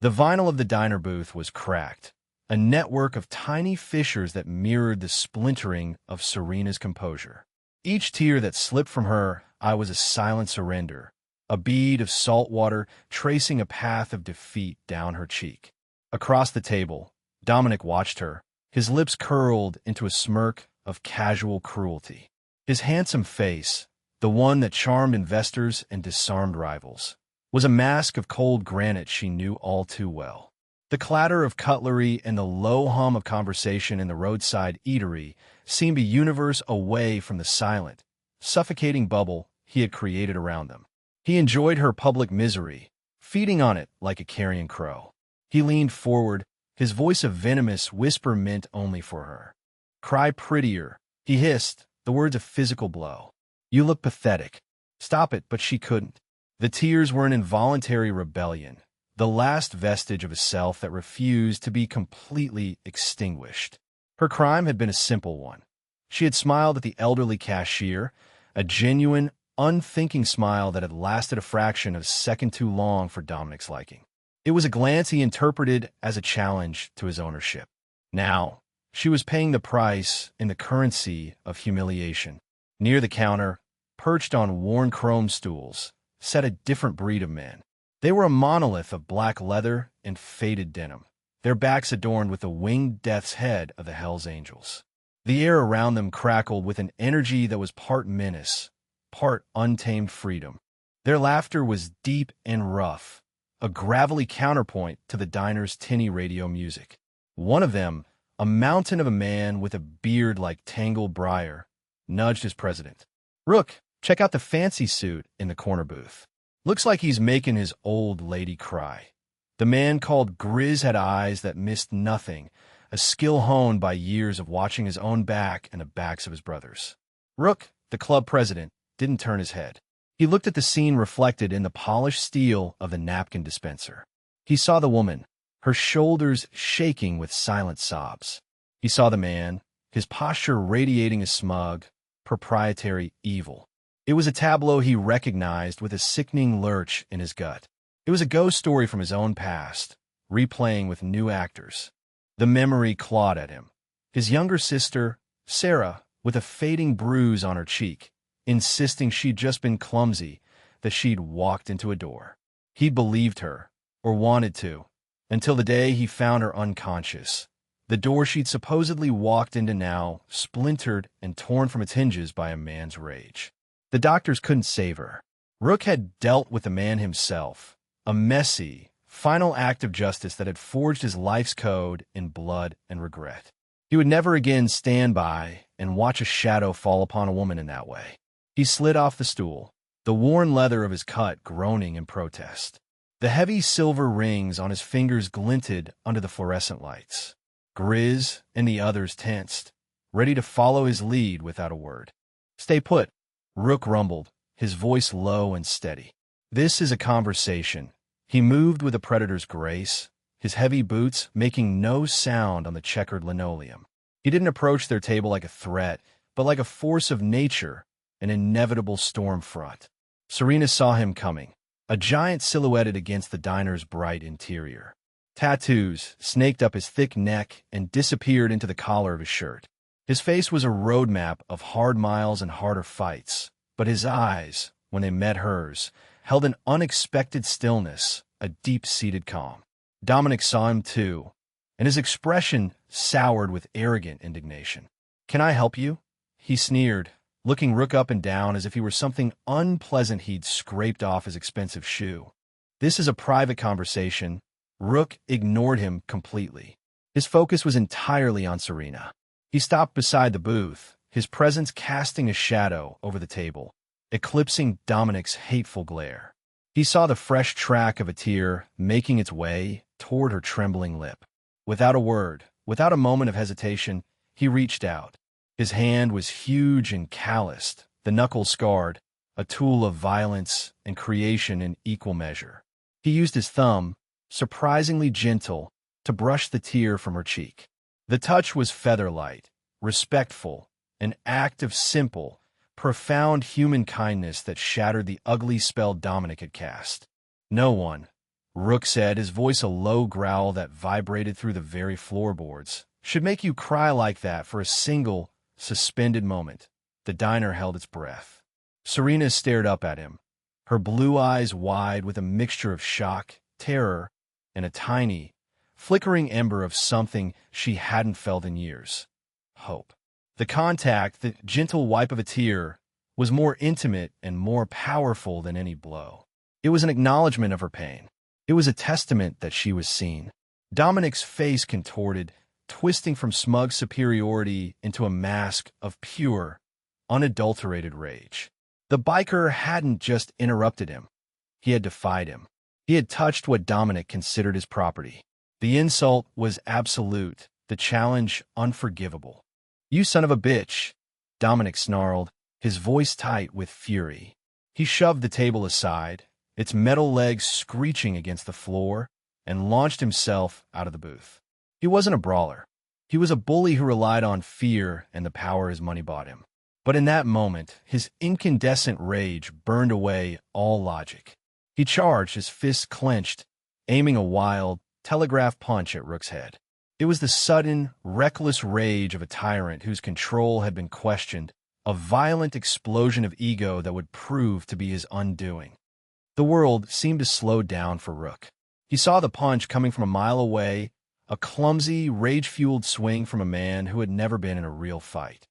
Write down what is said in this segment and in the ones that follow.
The vinyl of the diner booth was cracked, a network of tiny fissures that mirrored the splintering of Serena's composure. Each tear that slipped from her eye was a silent surrender, a bead of salt water tracing a path of defeat down her cheek. Across the table, Dominic watched her, his lips curled into a smirk of casual cruelty. His handsome face, the one that charmed investors and disarmed rivals, was a mask of cold granite she knew all too well. The clatter of cutlery and the low hum of conversation in the roadside eatery seemed a universe away from the silent, suffocating bubble he had created around them. He enjoyed her public misery, feeding on it like a carrion crow. He leaned forward, his voice a venomous whisper meant only for her. "Cry prettier," he hissed, the words a physical blow. "You look pathetic." Stop it, but she couldn't. The tears were an involuntary rebellion, the last vestige of a self that refused to be completely extinguished. Her crime had been a simple one. She had smiled at the elderly cashier, a genuine, unthinking smile that had lasted a fraction of a second too long for Dominic's liking. It was a glance he interpreted as a challenge to his ownership. Now, she was paying the price in the currency of humiliation. Near the counter, perched on worn chrome stools, sat a different breed of men. They were a monolith of black leather and faded denim, their backs adorned with the winged death's head of the Hells Angels. The air around them crackled with an energy that was part menace, part untamed freedom. Their laughter was deep and rough, a gravelly counterpoint to the diner's tinny radio music. One of them, a mountain of a man with a beard like tangled briar, nudged his president. "Rook, check out the fancy suit in the corner booth. Looks like he's making his old lady cry." The man called Grizz had eyes that missed nothing, a skill honed by years of watching his own back and the backs of his brothers. Rook, the club president, didn't turn his head. He looked at the scene reflected in the polished steel of the napkin dispenser. He saw the woman, her shoulders shaking with silent sobs. He saw the man, his posture radiating a smug, proprietary evil. It was a tableau he recognized with a sickening lurch in his gut. It was a ghost story from his own past, replaying with new actors. The memory clawed at him. His younger sister, Sarah, with a fading bruise on her cheek, insisting she'd just been clumsy, that she'd walked into a door. He believed her, or wanted to, until the day he found her unconscious. The door she'd supposedly walked into now, splintered and torn from its hinges by a man's rage. The doctors couldn't save her. Rook had dealt with the man himself, a messy, final act of justice that had forged his life's code in blood and regret. He would never again stand by and watch a shadow fall upon a woman in that way. He slid off the stool, the worn leather of his cut groaning in protest. The heavy silver rings on his fingers glinted under the fluorescent lights. Grizz and the others tensed, ready to follow his lead without a word. "Stay put," Rook rumbled, his voice low and steady. "This is a conversation." He moved with a predator's grace, his heavy boots making no sound on the checkered linoleum. He didn't approach their table like a threat, but like a force of nature, an inevitable storm front. Serena saw him coming, a giant silhouetted against the diner's bright interior. Tattoos snaked up his thick neck and disappeared into the collar of his shirt. His face was a roadmap of hard miles and harder fights, but his eyes, when they met hers, held an unexpected stillness, a deep-seated calm. Dominic saw him too, and his expression soured with arrogant indignation. "Can I help you?" he sneered, looking Rook up and down as if he were something unpleasant he'd scraped off his expensive shoe. "This is a private conversation." Rook ignored him completely. His focus was entirely on Serena. He stopped beside the booth, his presence casting a shadow over the table, eclipsing Dominic's hateful glare. He saw the fresh track of a tear making its way toward her trembling lip. Without a word, without a moment of hesitation, he reached out. His hand was huge and calloused, the knuckles scarred, a tool of violence and creation in equal measure. He used his thumb, surprisingly gentle, to brush the tear from her cheek. The touch was feather-light, respectful, an act of simple, profound human kindness that shattered the ugly spell Dominic had cast. No one, Rook said, his voice a low growl that vibrated through the very floorboards. Should make you cry like that for a single, suspended moment. The diner held its breath. Serena stared up at him, her blue eyes wide with a mixture of shock, terror, and a tiny, flickering ember of something she hadn't felt in years. Hope. The contact, the gentle wipe of a tear, was more intimate and more powerful than any blow. It was an acknowledgement of her pain. It was a testament that she was seen. Dominic's face contorted, twisting from smug superiority into a mask of pure, unadulterated rage. The biker hadn't just interrupted him. He had defied him. He had touched what Dominic considered his property. The insult was absolute, the challenge unforgivable. "You son of a bitch," Dominic snarled, his voice tight with fury. He shoved the table aside, its metal legs screeching against the floor, and launched himself out of the booth. He wasn't a brawler. He was a bully who relied on fear and the power his money bought him. But in that moment, his incandescent rage burned away all logic. He charged, his fists clenched, aiming a wild, telegraph punch at Rook's head. It was the sudden, reckless rage of a tyrant whose control had been questioned, a violent explosion of ego that would prove to be his undoing. The world seemed to slow down for Rook. He saw the punch coming from a mile away, a clumsy, rage-fueled swing from a man who had never been in a real fight.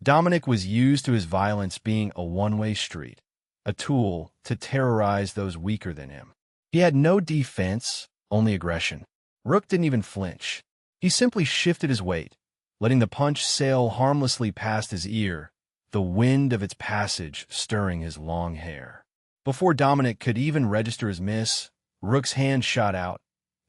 Dominic was used to his violence being a one-way street, a tool to terrorize those weaker than him. He had no defense, only aggression. Rook didn't even flinch. He simply shifted his weight, letting the punch sail harmlessly past his ear, the wind of its passage stirring his long hair. Before Dominic could even register his miss, Rook's hand shot out,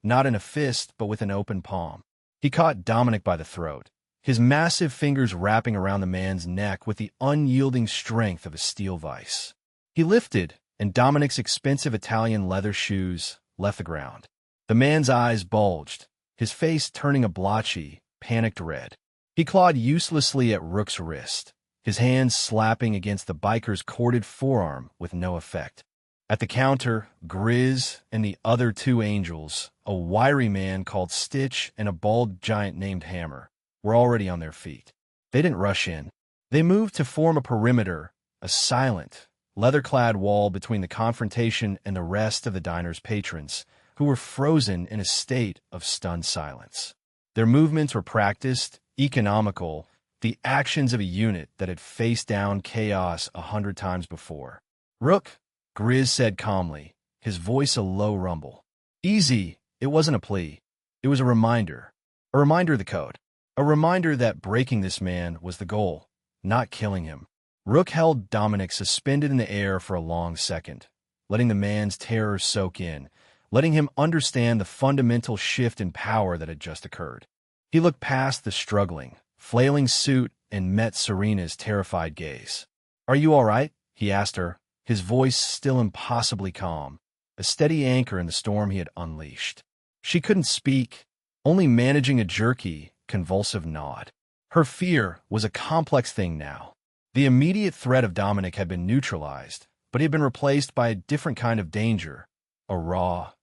not in a fist, but with an open palm. He caught Dominic by the throat, his massive fingers wrapping around the man's neck with the unyielding strength of a steel vise. He lifted, and Dominic's expensive Italian leather shoes left the ground. The man's eyes bulged, his face turning a blotchy, panicked red. He clawed uselessly at Rook's wrist, his hands slapping against the biker's corded forearm with no effect. At the counter, Grizz and the other two angels, a wiry man called Stitch and a bald giant named Hammer, were already on their feet. They didn't rush in. They moved to form a perimeter, a silent, leather-clad wall between the confrontation and the rest of the diner's patrons, who were frozen in a state of stunned silence. Their movements were practiced, economical, the actions of a unit that had faced down chaos 100 times before. "Rook," Grizz said calmly, his voice a low rumble. "Easy." It wasn't a plea. It was a reminder. A reminder of the code. A reminder that breaking this man was the goal, not killing him. Rook held Dominic suspended in the air for a long second, letting the man's terror soak in, letting him understand the fundamental shift in power that had just occurred. He looked past the struggling, flailing suit and met Serena's terrified gaze. "Are you all right?" he asked her, his voice still impossibly calm, a steady anchor in the storm he had unleashed. She couldn't speak, only managing a jerky, convulsive nod. Her fear was a complex thing now. The immediate threat of Dominic had been neutralized, but he had been replaced by a different kind of danger, a raw,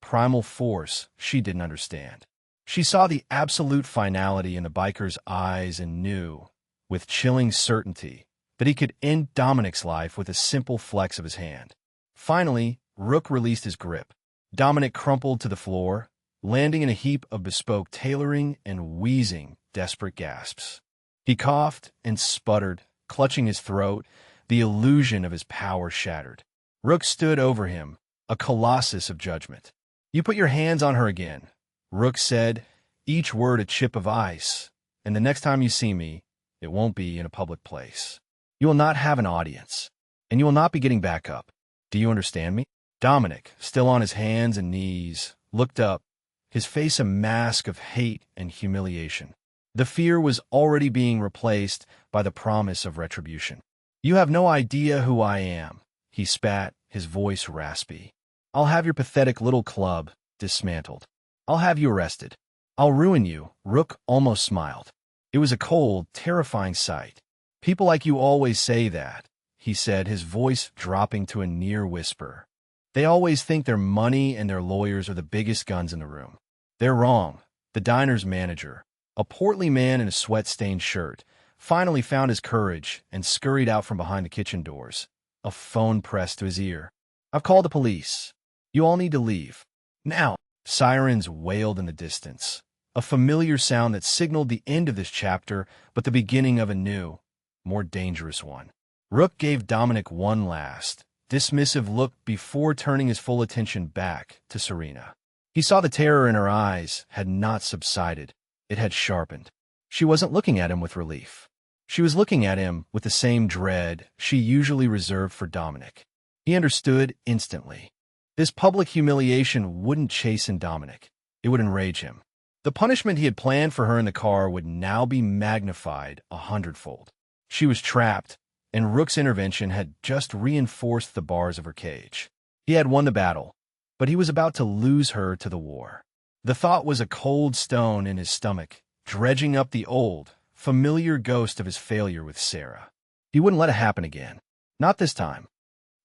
primal force she didn't understand. She saw the absolute finality in the biker's eyes and knew, with chilling certainty, that he could end Dominic's life with a simple flex of his hand. Finally, Rook released his grip. Dominic crumpled to the floor, landing in a heap of bespoke tailoring and wheezing, desperate gasps. He coughed and sputtered, clutching his throat, the illusion of his power shattered. Rook stood over him, a colossus of judgment. "You put your hands on her again," Rook said, each word a chip of ice, "and the next time you see me, it won't be in a public place. You will not have an audience, and you will not be getting back up. Do you understand me?" Dominic, still on his hands and knees, looked up, his face a mask of hate and humiliation. The fear was already being replaced by the promise of retribution. "You have no idea who I am," he spat, his voice raspy. "I'll have your pathetic little club dismantled. I'll have you arrested. I'll ruin you." Rook almost smiled. It was a cold, terrifying sight. "People like you always say that," he said, his voice dropping to a near whisper. They always think their money and their lawyers are the biggest guns in the room. They're wrong. The diner's manager, a portly man in a sweat-stained shirt, finally found his courage and scurried out from behind the kitchen doors, a phone pressed to his ear. "I've called the police. You all need to leave. Now." Sirens wailed in the distance, a familiar sound that signaled the end of this chapter, but the beginning of a new, more dangerous one. Rook gave Dominic one last, dismissive look before turning his full attention back to Serena. He saw the terror in her eyes had not subsided. It had sharpened. She wasn't looking at him with relief. She was looking at him with the same dread she usually reserved for Dominic. He understood instantly. This public humiliation wouldn't chasten Dominic. It would enrage him. The punishment he had planned for her in the car would now be magnified 100-fold. She was trapped, and Rook's intervention had just reinforced the bars of her cage. He had won the battle, but he was about to lose her to the war. The thought was a cold stone in his stomach, dredging up the old, familiar ghost of his failure with Sarah. He wouldn't let it happen again. Not this time.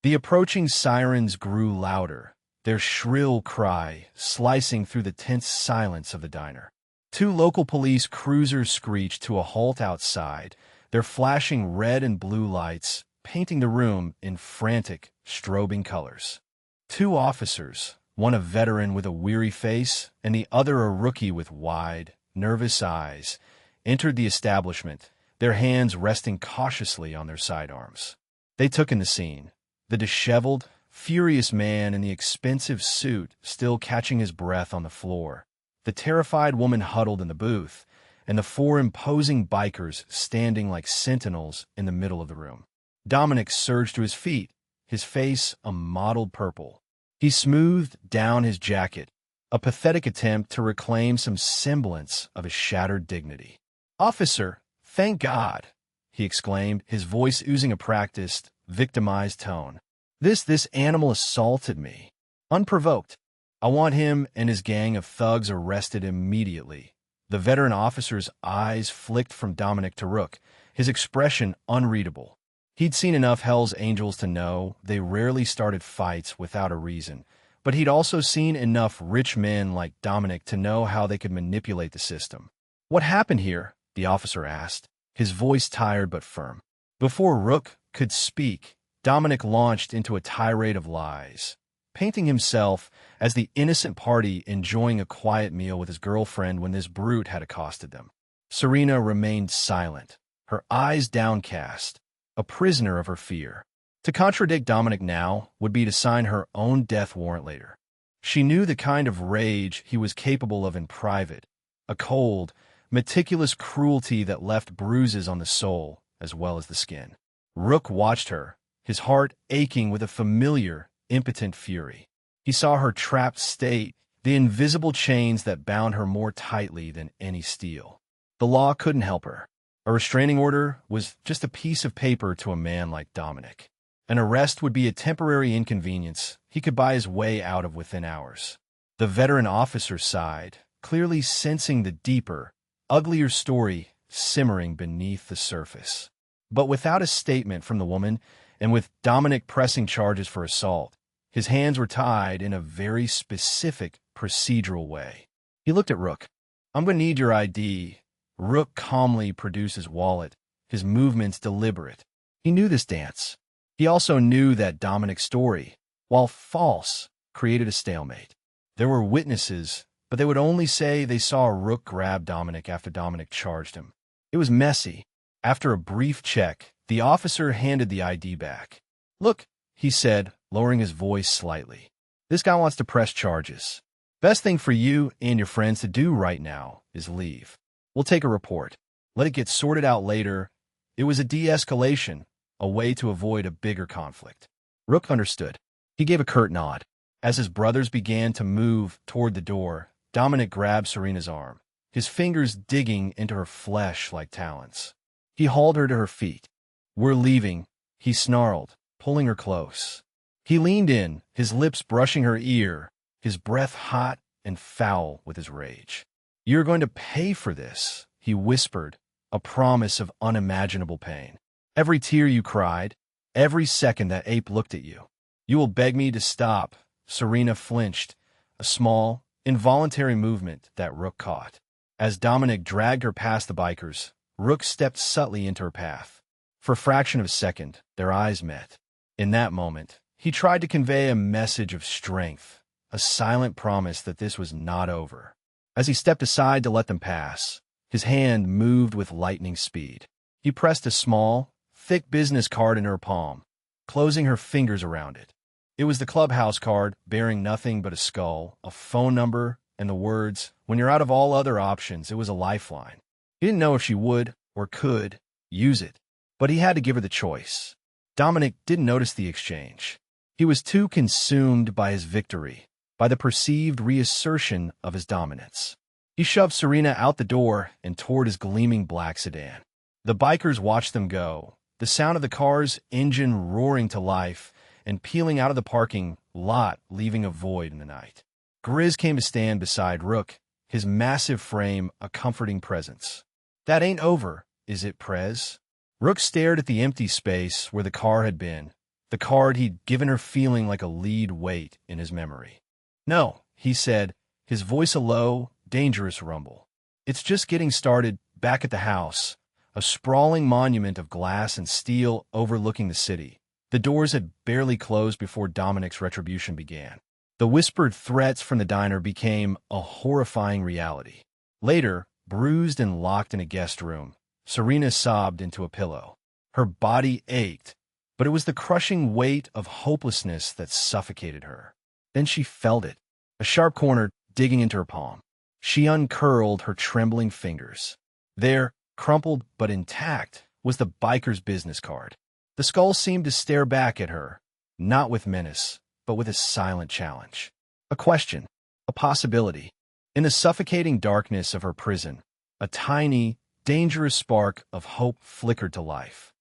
The approaching sirens grew louder, their shrill cry slicing through the tense silence of the diner. 2 local police cruisers screeched to a halt outside, their flashing red and blue lights painting the room in frantic, strobing colors. 2 officers, one a veteran with a weary face and the other a rookie with wide, nervous eyes, entered the establishment, their hands resting cautiously on their sidearms. They took in the scene. The disheveled, furious man in the expensive suit still catching his breath on the floor, the terrified woman huddled in the booth, and the 4 imposing bikers standing like sentinels in the middle of the room. Dominic surged to his feet, his face a mottled purple. He smoothed down his jacket, a pathetic attempt to reclaim some semblance of his shattered dignity. "Officer, thank God!" he exclaimed, his voice oozing a practiced, victimized tone. This animal assaulted me. Unprovoked. I want him and his gang of thugs arrested immediately." The veteran officer's eyes flicked from Dominic to Rook, his expression unreadable. He'd seen enough Hell's Angels to know they rarely started fights without a reason, but he'd also seen enough rich men like Dominic to know how they could manipulate the system. "What happened here?" the officer asked, his voice tired but firm. Before Rook could speak, Dominic launched into a tirade of lies, painting himself as the innocent party enjoying a quiet meal with his girlfriend when this brute had accosted them. Serena remained silent, her eyes downcast, a prisoner of her fear. To contradict Dominic now would be to sign her own death warrant later. She knew the kind of rage he was capable of in private, a cold, meticulous cruelty that left bruises on the soul as well as the skin. Rook watched her, his heart aching with a familiar, impotent fury. He saw her trapped state, the invisible chains that bound her more tightly than any steel. The law couldn't help her. A restraining order was just a piece of paper to a man like Dominic. An arrest would be a temporary inconvenience he could buy his way out of within hours. The veteran officer sighed, clearly sensing the deeper, uglier story simmering beneath the surface. But without a statement from the woman, and with Dominic pressing charges for assault, his hands were tied in a very specific procedural way. He looked at Rook. "I'm going to need your ID." Rook calmly produced his wallet, his movements deliberate. He knew this dance. He also knew that Dominic's story, while false, created a stalemate. There were witnesses, but they would only say they saw Rook grab Dominic after Dominic charged him. It was messy. After a brief check, the officer handed the ID back. "Look," he said, lowering his voice slightly. "This guy wants to press charges. Best thing for you and your friends to do right now is leave. We'll take a report. Let it get sorted out later." It was a de-escalation, a way to avoid a bigger conflict. Rook understood. He gave a curt nod. As his brothers began to move toward the door, Dominic grabbed Serena's arm, his fingers digging into her flesh like talons. He hauled her to her feet. "We're leaving," he snarled, pulling her close. He leaned in, his lips brushing her ear, his breath hot and foul with his rage. "You're going to pay for this," he whispered, a promise of unimaginable pain. "Every tear you cried, every second that ape looked at you. You will beg me to stop. Serena flinched, a small, involuntary movement that Rook caught. As Dominic dragged her past the bikers, Rook stepped subtly into her path. For a fraction of a second, their eyes met. In that moment, he tried to convey a message of strength, a silent promise that this was not over. As he stepped aside to let them pass, his hand moved with lightning speed. He pressed a small, thick business card in her palm, closing her fingers around it. It was the clubhouse card, bearing nothing but a skull, a phone number, and the words, "When you're out of all other options." It was a lifeline. He didn't know if she would, or could, use it, but he had to give her the choice. Dominic didn't notice the exchange. He was too consumed by his victory, by the perceived reassertion of his dominance. He shoved Serena out the door and toward his gleaming black sedan. The bikers watched them go, the sound of the car's engine roaring to life and peeling out of the parking lot, leaving a void in the night. Grizz came to stand beside Rook, his massive frame a comforting presence. "That ain't over, is it, Prez?" Rook stared at the empty space where the car had been, the card he'd given her feeling like a lead weight in his memory. "No," he said, his voice a low, dangerous rumble. "It's just getting started back at the house, a sprawling monument of glass and steel overlooking the city." The doors had barely closed before Dominic's retribution began. The whispered threats from the diner became a horrifying reality. Later, bruised and locked in a guest room, Serena sobbed into a pillow. Her body ached, but it was the crushing weight of hopelessness that suffocated her. Then she felt it, a sharp corner digging into her palm. She uncurled her trembling fingers. There, crumpled but intact, was the biker's business card. The skull seemed to stare back at her, not with menace, but with a silent challenge. A question, a possibility. In the suffocating darkness of her prison, a tiny, dangerous spark of hope flickered to life.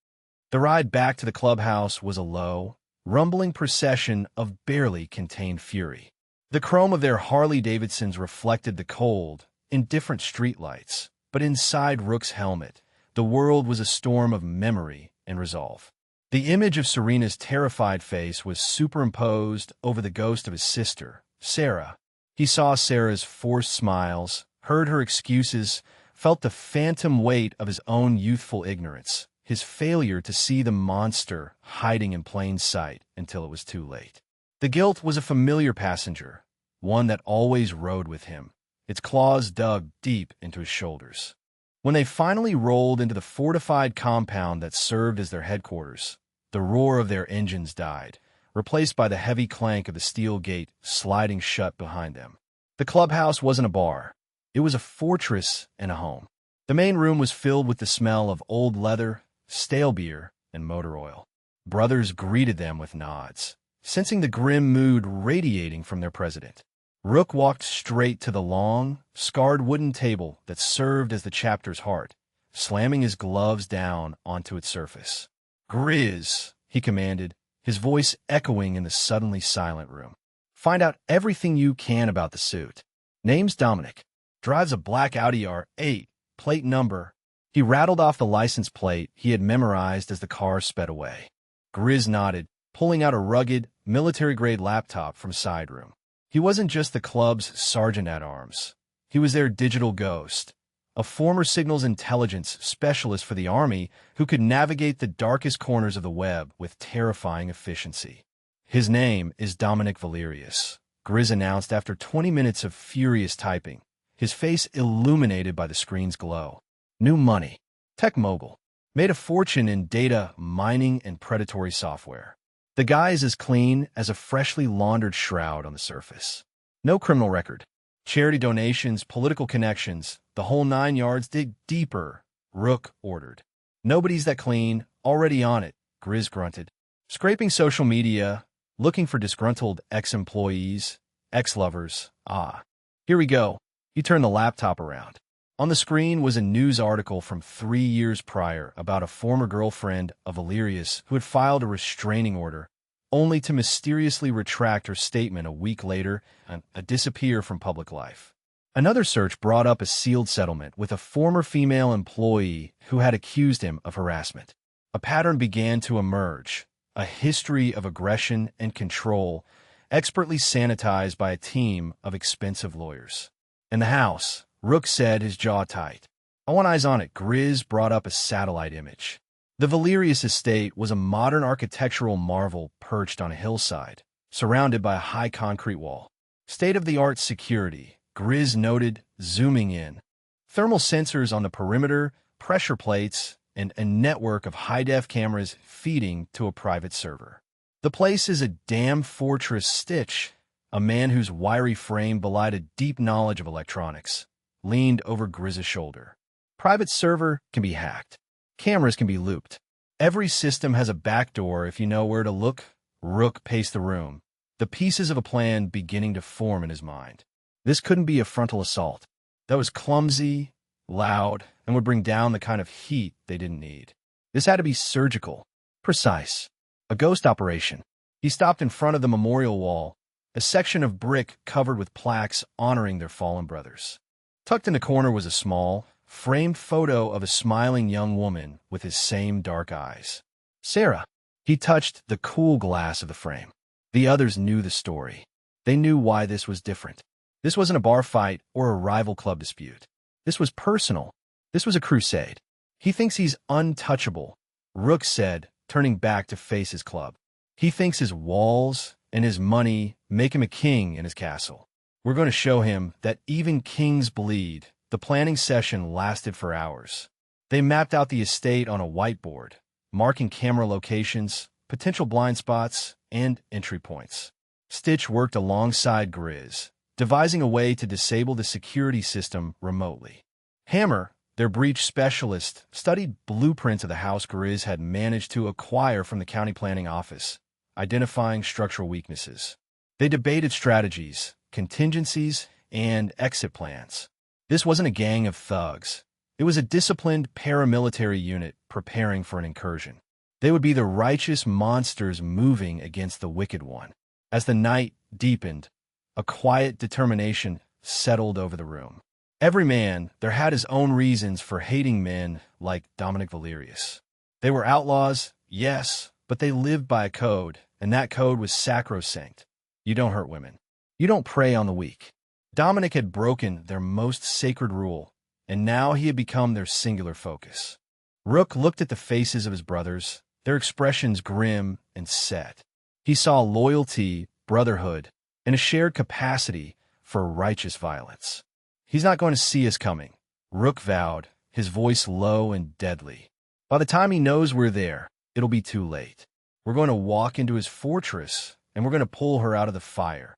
The ride back to the clubhouse was a low, rumbling procession of barely contained fury. The chrome of their Harley-Davidsons reflected the cold, indifferent streetlights, but inside Rook's helmet, the world was a storm of memory and resolve. The image of Serena's terrified face was superimposed over the ghost of his sister, Sarah. He saw Sarah's forced smiles, heard her excuses, felt the phantom weight of his own youthful ignorance, his failure to see the monster hiding in plain sight until it was too late. The guilt was a familiar passenger, one that always rode with him, its claws dug deep into his shoulders. When they finally rolled into the fortified compound that served as their headquarters, the roar of their engines died, replaced by the heavy clank of the steel gate sliding shut behind them. The clubhouse wasn't a bar. It was a fortress and a home. The main room was filled with the smell of old leather, stale beer, and motor oil. Brothers greeted them with nods, sensing the grim mood radiating from their president. Rook walked straight to the long, scarred wooden table that served as the chapter's heart, slamming his gloves down onto its surface. "Grizz," he commanded, his voice echoing in the suddenly silent room. "Find out everything you can about the suit. Name's Dominic. Drives a black Audi R8, plate number." He rattled off the license plate he had memorized as the car sped away. Grizz nodded, pulling out a rugged, military-grade laptop from a side room. He wasn't just the club's sergeant-at-arms. He was their digital ghost, a former signals intelligence specialist for the Army who could navigate the darkest corners of the web with terrifying efficiency. "His name is Dominic Valerius," Grizz announced after 20 minutes of furious typing, his face illuminated by the screen's glow. "New money. Tech mogul. Made a fortune in data mining and predatory software. The guy is as clean as a freshly laundered shroud on the surface. No criminal record. Charity donations, political connections, the whole 9 yards. Dig deeper," Rook ordered. "Nobody's that clean. Already on it," Grizz grunted. "Scraping social media, looking for disgruntled ex-employees, ex-lovers. Ah, here we go." He turned the laptop around. On the screen was a news article from 3 years prior about a former girlfriend of Valerius who had filed a restraining order, only to mysteriously retract her statement a week later and disappear from public life. Another search brought up a sealed settlement with a former female employee who had accused him of harassment. A pattern began to emerge, a history of aggression and control, expertly sanitized by a team of expensive lawyers. In the house, Rook said, his jaw tight. "I want eyes on it." Grizz brought up a satellite image. The Valerius estate was a modern architectural marvel perched on a hillside, surrounded by a high concrete wall. State-of-the-art security, Grizz noted, zooming in. Thermal sensors on the perimeter, pressure plates, and a network of high-def cameras feeding to a private server. "The place is a damn fortress." Stitch, a man whose wiry frame belied a deep knowledge of electronics, leaned over Grizz's shoulder. "Private server can be hacked. Cameras can be looped. Every system has a backdoor if you know where to look." Rook paced the room, the pieces of a plan beginning to form in his mind. This couldn't be a frontal assault. That was clumsy, loud, and would bring down the kind of heat they didn't need. This had to be surgical, precise, a ghost operation. He stopped in front of the memorial wall, a section of brick covered with plaques honoring their fallen brothers. Tucked in the corner was a small, framed photo of a smiling young woman with his same dark eyes. Sarah. He touched the cool glass of the frame. The others knew the story. They knew why this was different. This wasn't a bar fight or a rival club dispute. This was personal. This was a crusade. "He thinks he's untouchable," Rook said, turning back to face his club. "He thinks his walls and his money make him a king in his castle. We're going to show him that even kings bleed." The planning session lasted for hours. They mapped out the estate on a whiteboard, marking camera locations, potential blind spots, and entry points. Stitch worked alongside Grizz, devising a way to disable the security system remotely. Hammer, their breach specialist, studied blueprints of the house Grizz had managed to acquire from the county planning office, identifying structural weaknesses. They debated strategies, contingencies, and exit plans. This wasn't a gang of thugs. It was a disciplined paramilitary unit preparing for an incursion. They would be the righteous monsters moving against the wicked one. As the night deepened, a quiet determination settled over the room. Every man there had his own reasons for hating men like Dominic Valerius. They were outlaws, yes, but they lived by a code, and that code was sacrosanct. You don't hurt women. You don't prey on the weak. Dominic had broken their most sacred rule, and now he had become their singular focus. Rook looked at the faces of his brothers, their expressions grim and set. He saw loyalty, brotherhood, and a shared capacity for righteous violence. "He's not going to see us coming," Rook vowed, his voice low and deadly. "By the time he knows we're there, it'll be too late. We're going to walk into his fortress, and we're going to pull her out of the fire."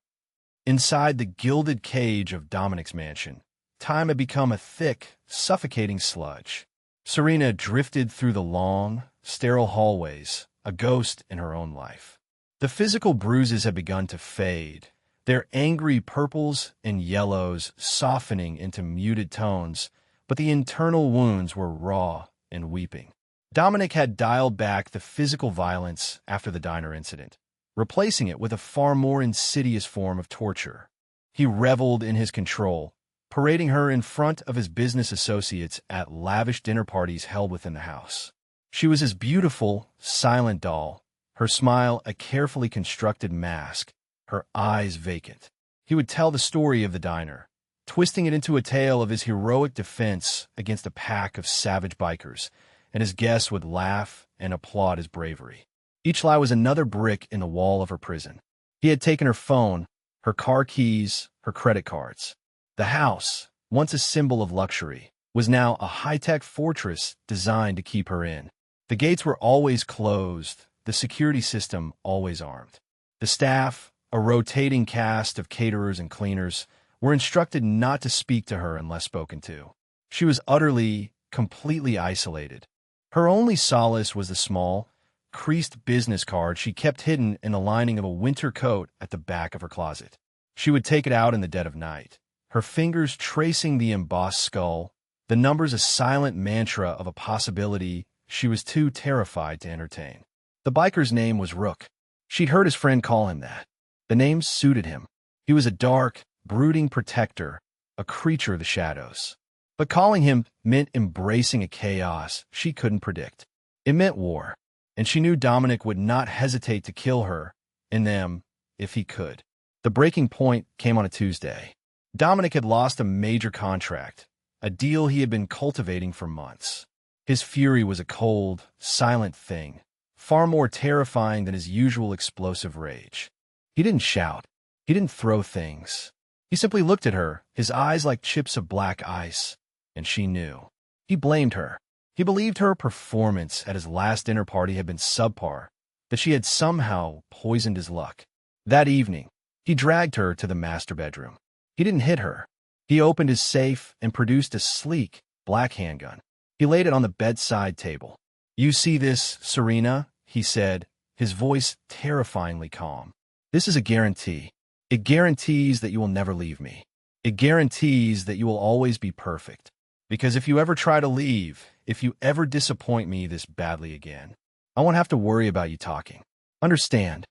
Inside the gilded cage of Dominic's mansion, time had become a thick, suffocating sludge. Serena drifted through the long, sterile hallways, a ghost in her own life. The physical bruises had begun to fade, their angry purples and yellows softening into muted tones, but the internal wounds were raw and weeping. Dominic had dialed back the physical violence after the diner incident, replacing it with a far more insidious form of torture. He reveled in his control, parading her in front of his business associates at lavish dinner parties held within the house. She was his beautiful, silent doll, her smile a carefully constructed mask, her eyes vacant. He would tell the story of the diner, twisting it into a tale of his heroic defense against a pack of savage bikers, and his guests would laugh and applaud his bravery. Each lie was another brick in the wall of her prison. He had taken her phone, her car keys, her credit cards. The house, once a symbol of luxury, was now a high-tech fortress designed to keep her in. The gates were always closed, the security system always armed. The staff, a rotating cast of caterers and cleaners, were instructed not to speak to her unless spoken to. She was utterly, completely isolated. Her only solace was the small, creased business card she kept hidden in the lining of a winter coat at the back of her closet. She would take it out in the dead of night, her fingers tracing the embossed skull, the numbers a silent mantra of a possibility she was too terrified to entertain. The biker's name was Rook. She'd heard his friend call him that. The name suited him. He was a dark, brooding protector, a creature of the shadows. But calling him meant embracing a chaos she couldn't predict. It meant war. and she knew Dominic would not hesitate to kill her and them if he could. The breaking point came on a Tuesday. Dominic had lost a major contract, a deal he had been cultivating for months. His fury was a cold, silent thing, far more terrifying than his usual explosive rage. He didn't shout. He didn't throw things. He simply looked at her, his eyes like chips of black ice, and she knew. He blamed her. He believed her performance at his last dinner party had been subpar, that she had somehow poisoned his luck. That evening, he dragged her to the master bedroom. He didn't hit her. He opened his safe and produced a sleek, black handgun. He laid it on the bedside table. "You see this, Serena?" he said, his voice terrifyingly calm. "This is a guarantee. It guarantees that you will never leave me. It guarantees that you will always be perfect. Because if you ever try to leave, if you ever disappoint me this badly again, I won't have to worry about you talking. Understand?"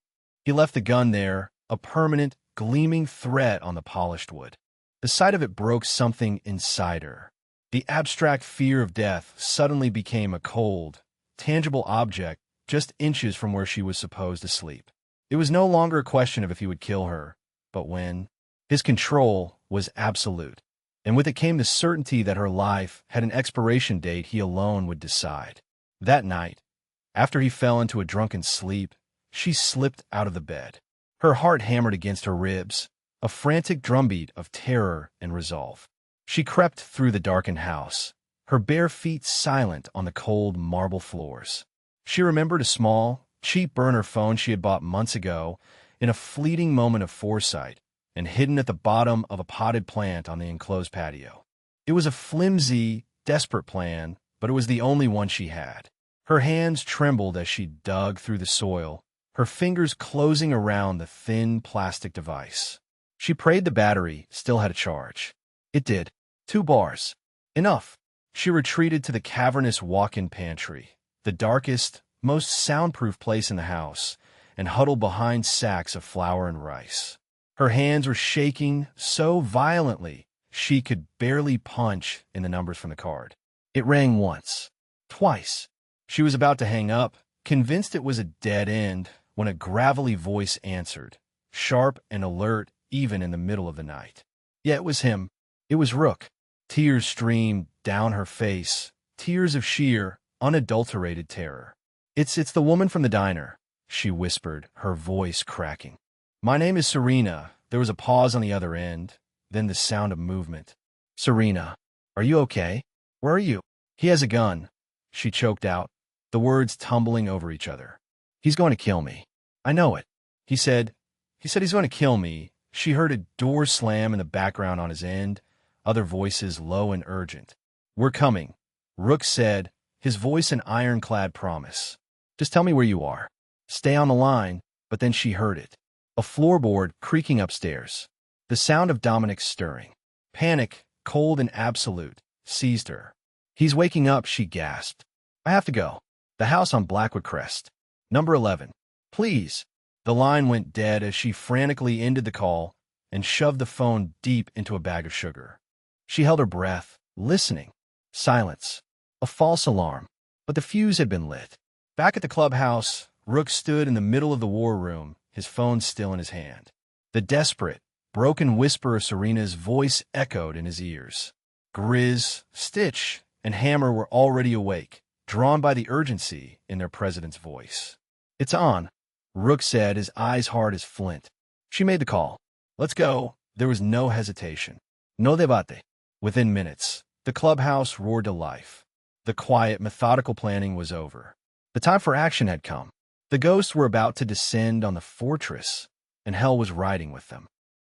He left the gun there, a permanent, gleaming threat on the polished wood. The sight of it broke something inside her. The abstract fear of death suddenly became a cold, tangible object just inches from where she was supposed to sleep. It was no longer a question of if he would kill her, but when. His control was absolute, and with it came the certainty that her life had an expiration date he alone would decide. That night, after he fell into a drunken sleep, she slipped out of the bed. Her heart hammered against her ribs, a frantic drumbeat of terror and resolve. She crept through the darkened house, her bare feet silent on the cold marble floors. She remembered a small, cheap burner phone she had bought months ago in a fleeting moment of foresight and hidden at the bottom of a potted plant on the enclosed patio. It was a flimsy, desperate plan, but it was the only one she had. Her hands trembled as she dug through the soil, her fingers closing around the thin plastic device. She prayed the battery still had a charge. It did. 2 bars. Enough. She retreated to the cavernous walk-in pantry, the darkest, most soundproof place in the house, and huddled behind sacks of flour and rice. Her hands were shaking so violently she could barely punch in the numbers from the card. It rang once, twice. She was about to hang up, convinced it was a dead end, when a gravelly voice answered, sharp and alert even in the middle of the night. Yeah, it was him. It was Rook. Tears streamed down her face, tears of sheer, unadulterated terror. It's the woman from the diner," she whispered, her voice cracking. "My name is Serena." There was a pause on the other end, then the sound of movement. "Serena, are you okay? Where are you?" "He has a gun," she choked out, the words tumbling over each other. "He's going to kill me. I know it." He said he's going to kill me. She heard a door slam in the background on his end, other voices low and urgent. "We're coming," Rook said, his voice an ironclad promise. "Just tell me where you are. Stay on the line." But then she heard it. A floorboard creaking upstairs. The sound of Dominic stirring. Panic, cold and absolute, seized her. "He's waking up," she gasped. "I have to go. The house on Blackwood Crest. Number 11. Please." The line went dead as she frantically ended the call and shoved the phone deep into a bag of sugar. She held her breath, listening. Silence. A false alarm. But the fuse had been lit. Back at the clubhouse, Rook stood in the middle of the war room, his phone still in his hand. The desperate, broken whisper of Serena's voice echoed in his ears. Grizz, Stitch, and Hammer were already awake, drawn by the urgency in their president's voice. "It's on," Rook said, his eyes hard as flint. She made the call. "Let's go." There was no hesitation. No debate. Within minutes, the clubhouse roared to life. The quiet, methodical planning was over. The time for action had come. The ghosts were about to descend on the fortress, and hell was riding with them.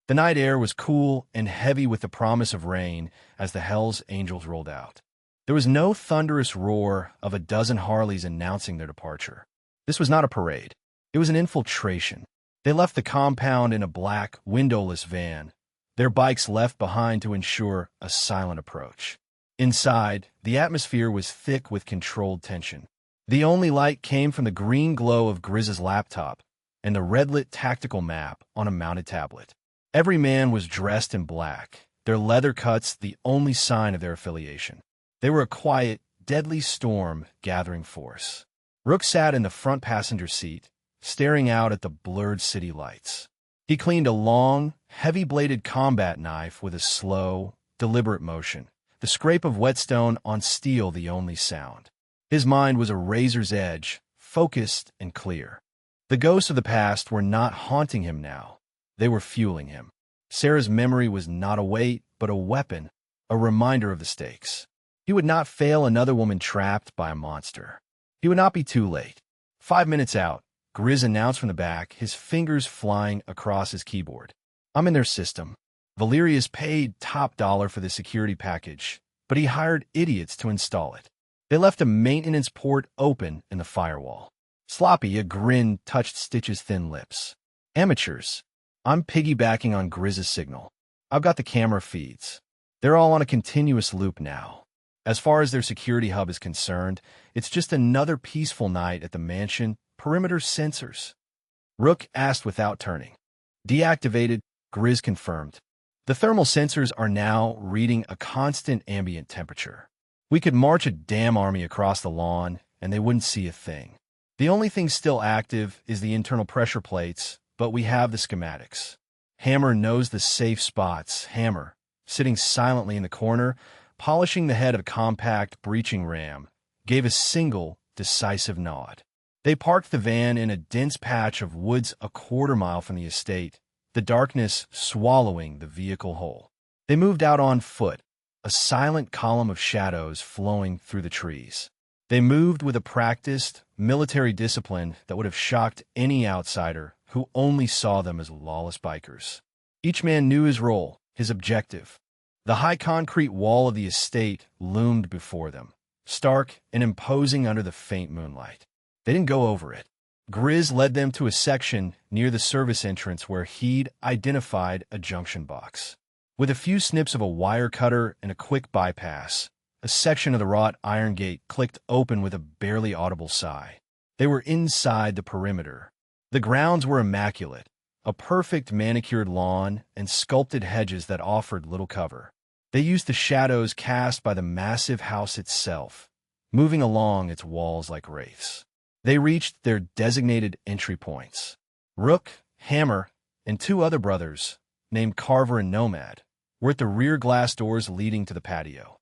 The night air was cool and heavy with the promise of rain as the Hell's Angels rolled out. There was no thunderous roar of a dozen Harleys announcing their departure. This was not a parade. It was an infiltration. They left the compound in a black, windowless van, their bikes left behind to ensure a silent approach. Inside, the atmosphere was thick with controlled tension. The only light came from the green glow of Grizz's laptop and the red-lit tactical map on a mounted tablet. Every man was dressed in black, their leather cuts the only sign of their affiliation. They were a quiet, deadly storm gathering force. Rook sat in the front passenger seat, staring out at the blurred city lights. He cleaned a long, heavy-bladed combat knife with a slow, deliberate motion, the scrape of whetstone on steel the only sound. His mind was a razor's edge, focused and clear. The ghosts of the past were not haunting him now. They were fueling him. Sarah's memory was not a weight, but a weapon, a reminder of the stakes. He would not fail another woman trapped by a monster. He would not be too late. 5 minutes out, Grizz announced from the back, his fingers flying across his keyboard. I'm in their system. Valerius paid top dollar for the security package, but he hired idiots to install it. They left a maintenance port open in the firewall. Sloppy, a grin touched Stitch's thin lips. Amateurs. I'm piggybacking on Grizz's signal. I've got the camera feeds. They're all on a continuous loop now. As far as their security hub is concerned, it's just another peaceful night at the mansion. Perimeter sensors. Rook asked without turning. Deactivated, Grizz confirmed. The thermal sensors are now reading a constant ambient temperature. We could march a damn army across the lawn, and they wouldn't see a thing. The only thing still active is the internal pressure plates, but we have the schematics. Hammer knows the safe spots. Hammer, sitting silently in the corner, polishing the head of a compact breaching ram, gave a single, decisive nod. They parked the van in a dense patch of woods a quarter-mile from the estate, the darkness swallowing the vehicle whole. They moved out on foot, a silent column of shadows flowing through the trees. They moved with a practiced, military discipline that would have shocked any outsider who only saw them as lawless bikers. Each man knew his role, his objective. The high concrete wall of the estate loomed before them, stark and imposing under the faint moonlight. They didn't go over it. Grizz led them to a section near the service entrance where he'd identified a junction box. With a few snips of a wire cutter and a quick bypass, a section of the wrought iron gate clicked open with a barely audible sigh. They were inside the perimeter. The grounds were immaculate, a perfect manicured lawn and sculpted hedges that offered little cover. They used the shadows cast by the massive house itself, moving along its walls like wraiths. They reached their designated entry points. Rook, Hammer, and 2 other brothers, named Carver and Nomad, were at the rear glass doors leading to the patio.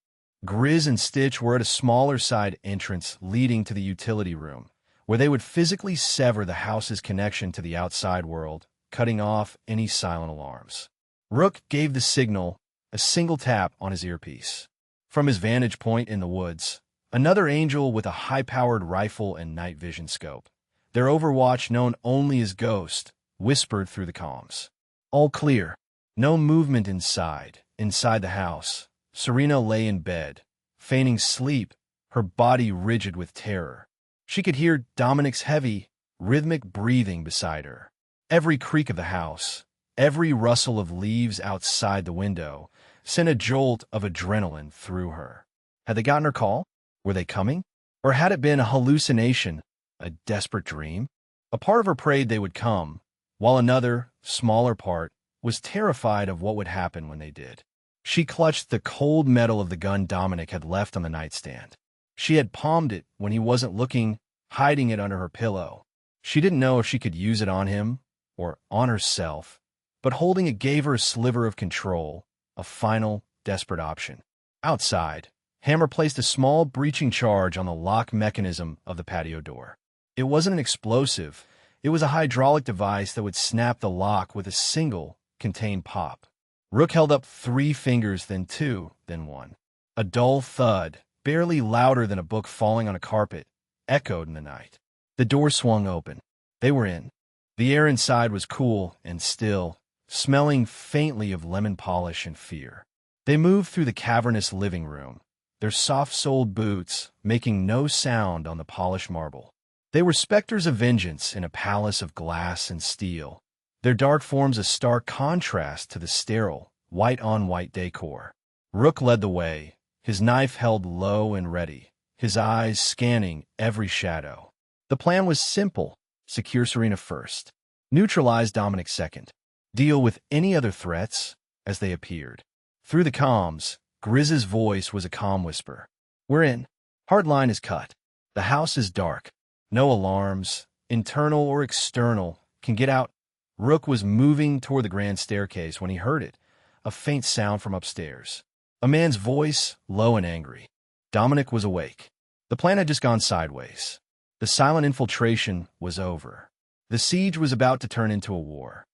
Grizz and Stitch were at a smaller side entrance leading to the utility room, where they would physically sever the house's connection to the outside world, cutting off any silent alarms. Rook gave the signal, a single tap on his earpiece. From his vantage point in the woods, another angel with a high-powered rifle and night vision scope, their overwatch known only as Ghost, whispered through the comms. All clear. No movement inside the house. Serena lay in bed, feigning sleep, her body rigid with terror. She could hear Dominic's heavy, rhythmic breathing beside her. Every creak of the house, every rustle of leaves outside the window, sent a jolt of adrenaline through her. Had they gotten her call? Were they coming? Or had it been a hallucination, a desperate dream? A part of her prayed they would come, while another, smaller part, was terrified of what would happen when they did. She clutched the cold metal of the gun Dominic had left on the nightstand. She had palmed it when he wasn't looking, hiding it under her pillow. She didn't know if she could use it on him or on herself, but holding it gave her a sliver of control, a final, desperate option. Outside, Hammer placed a small breaching charge on the lock mechanism of the patio door. It wasn't an explosive. It was a hydraulic device that would snap the lock with a single, contained pop. Rook held up 3 fingers, then 2, then 1. A dull thud, barely louder than a book falling on a carpet, echoed in the night. The door swung open. They were in. The air inside was cool and still, smelling faintly of lemon polish and fear. They moved through the cavernous living room, their soft-soled boots making no sound on the polished marble. They were specters of vengeance in a palace of glass and steel, their dark forms a stark contrast to the sterile, white-on-white decor. Rook led the way, his knife held low and ready, his eyes scanning every shadow. The plan was simple: secure Serena first, neutralize Dominic second, deal with any other threats as they appeared. Through the comms, Grizz's voice was a calm whisper. We're in. Hard line is cut. The house is dark. No alarms, internal or external, can get out. Rook was moving toward the grand staircase when he heard it, a faint sound from upstairs. A man's voice, low and angry. Dominic was awake. The plan had just gone sideways. The silent infiltration was over. The siege was about to turn into a war.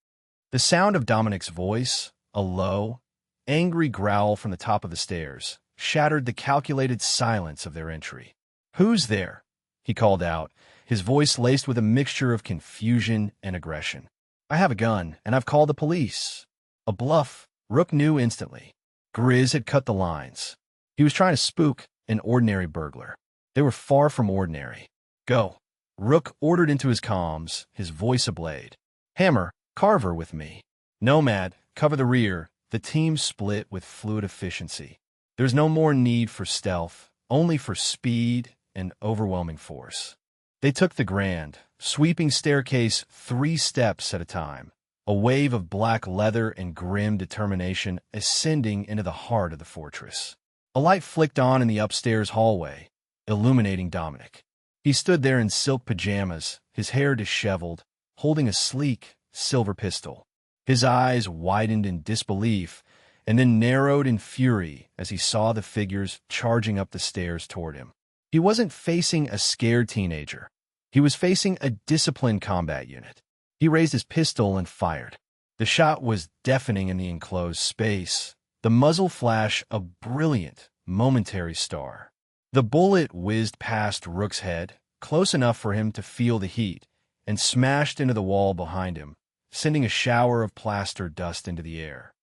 The sound of Dominic's voice, a low, angry growl from the top of the stairs, shattered the calculated silence of their entry. "Who's there?" he called out, his voice laced with a mixture of confusion and aggression. "I have a gun, and I've called the police." A bluff, Rook knew instantly. Grizz had cut the lines. He was trying to spook an ordinary burglar. They were far from ordinary. "Go," Rook ordered into his comms, his voice ablade. "Hammer, Carver with me. Nomad, cover the rear." The team split with fluid efficiency. There's no more need for stealth, only for speed and overwhelming force. They took the grand, sweeping staircase 3 steps at a time, a wave of black leather and grim determination ascending into the heart of the fortress. A light flicked on in the upstairs hallway, illuminating Dominic. He stood there in silk pajamas, his hair disheveled, holding a sleek, silver pistol. His eyes widened in disbelief and then narrowed in fury as he saw the figures charging up the stairs toward him. He wasn't facing a scared teenager. He was facing a disciplined combat unit. He raised his pistol and fired. The shot was deafening in the enclosed space, the muzzle flash a brilliant, momentary star. The bullet whizzed past Rook's head, close enough for him to feel the heat, and smashed into the wall behind him, sending a shower of plaster dust into the air.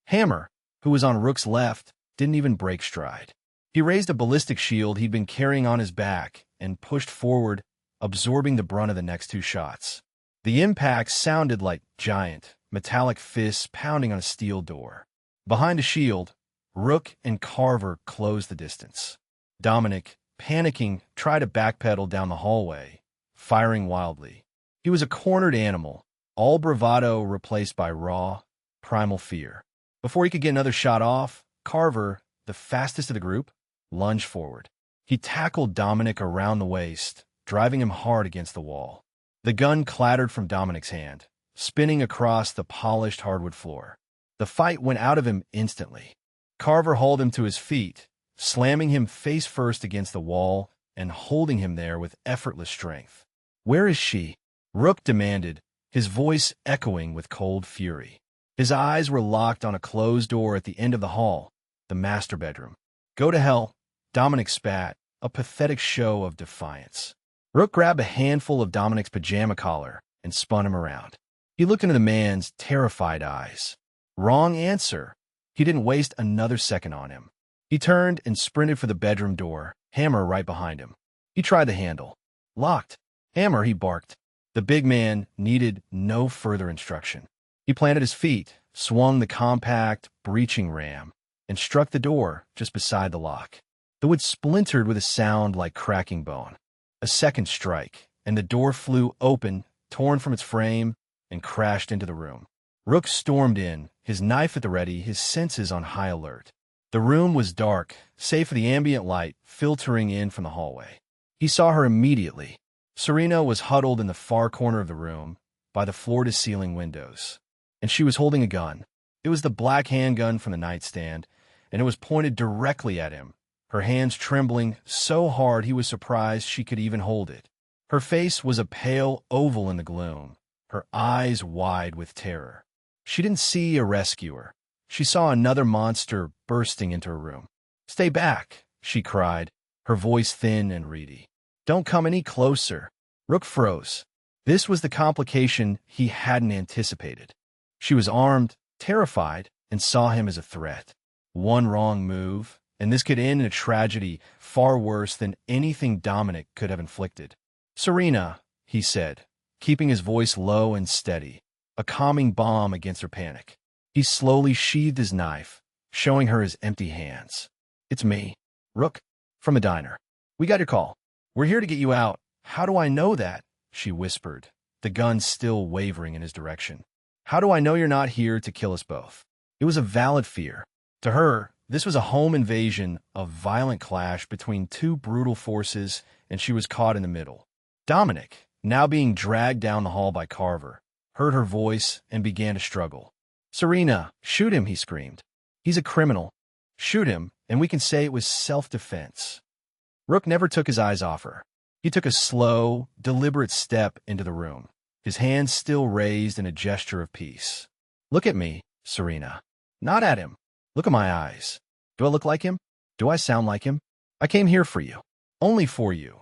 Hammer, who was on Rook's left, didn't even break stride. He raised a ballistic shield he'd been carrying on his back and pushed forward, absorbing the brunt of the next 2 shots. The impact sounded like giant, metallic fists pounding on a steel door. Behind a shield, Rook and Carver closed the distance. Dominic, panicking, tried to backpedal down the hallway, firing wildly. He was a cornered animal, all bravado replaced by raw, primal fear. Before he could get another shot off, Carver, the fastest of the group, lunged forward. He tackled Dominic around the waist, driving him hard against the wall. The gun clattered from Dominic's hand, spinning across the polished hardwood floor. The fight went out of him instantly. Carver hauled him to his feet, slamming him face first against the wall and holding him there with effortless strength. "Where is she?" Rook demanded, his voice echoing with cold fury. His eyes were locked on a closed door at the end of the hall, the master bedroom. "Go to hell," Dominic spat, a pathetic show of defiance. Rook grabbed a handful of Dominic's pajama collar and spun him around. He looked into the man's terrified eyes. Wrong answer. He didn't waste another second on him. He turned and sprinted for the bedroom door, Hammer right behind him. He tried the handle. Locked. "Hammer," he barked. The big man needed no further instruction. He planted his feet, swung the compact breaching ram, and struck the door just beside the lock. The wood splintered with a sound like cracking bone. A second strike, and the door flew open, torn from its frame, and crashed into the room. Rook stormed in, his knife at the ready, his senses on high alert. The room was dark, save for the ambient light filtering in from the hallway. He saw her immediately. Serena was huddled in the far corner of the room, by the floor-to-ceiling windows, and she was holding a gun. It was the black handgun from the nightstand, and it was pointed directly at him, her hands trembling so hard he was surprised she could even hold it. Her face was a pale oval in the gloom, her eyes wide with terror. She didn't see a rescuer. She saw another monster bursting into her room. "Stay back," she cried, her voice thin and reedy. "Don't come any closer." Rook froze. This was the complication he hadn't anticipated. She was armed, terrified, and saw him as a threat. One wrong move, and this could end in a tragedy far worse than anything Dominic could have inflicted. "Serena," he said, keeping his voice low and steady, a calming balm against her panic. He slowly sheathed his knife, showing her his empty hands. "It's me, Rook, from the diner. We got your call. We're here to get you out." "How do I know that?" she whispered, the gun still wavering in his direction. "How do I know you're not here to kill us both?" It was a valid fear. To her, this was a home invasion, a violent clash between 2 brutal forces, and she was caught in the middle. Dominic, now being dragged down the hall by Carver, heard her voice and began to struggle. "Serena, shoot him," he screamed. "He's a criminal. Shoot him, and we can say it was self-defense." Rook never took his eyes off her. He took a slow, deliberate step into the room, his hands still raised in a gesture of peace. "Look at me, Serena. Not at him. Look at my eyes. Do I look like him? Do I sound like him? I came here for you. Only for you."